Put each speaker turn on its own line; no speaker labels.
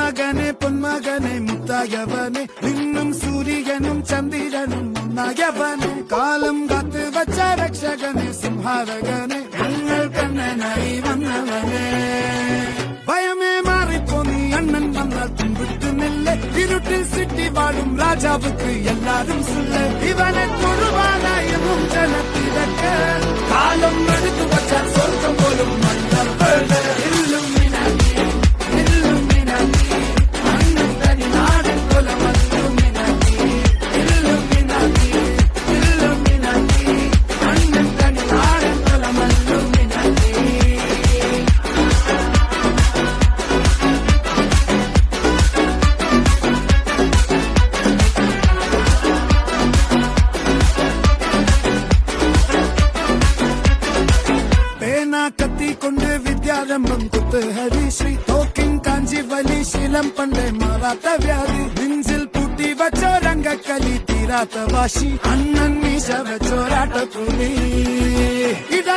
മകനെ പൊന്മകനെ മുത്തായവനെ നിന്നും സൂര്യനും ചന്ദ്രനും ഒന്നായവനെ കാലം കാത്ത് വച്ച രക്ഷകനെ സംഹാരകനെ ഞങ്ങൾ കണ്ണനായി വന്നവനെ ഭയമേ മാറിപ്പോ നീ അണ്ണൻ വന്നാൽ തുമ്പിട്ടുന്നില്ല ഇരുട്ടിൽ സിറ്റി വാഴും രാജാവുക്ക് എല്ലാരും സുല്ല ഇവനെ തൊഴുവാനായും ജനത്തിരക്ക് കാലം എടുത്തു വച്ചാൽ സ്വർഗം പോലും മണ്ണ കത്തിക്കൊണ്ട് വിദ്യാരംഭം കുത്ത് ഹരിശ്രീ തോക്കിൻ കാഞ്ചി വലി ശീലം പണ്ടേ മാറാത്ത വ്യാധി നെഞ്ചിൽ പൂട്ടി വച്ചോരംഗക്കലി തീരാത്ത വാശി അണ്ണൻ മീശ വെച്ചോരാട്ട കൂലി ഇട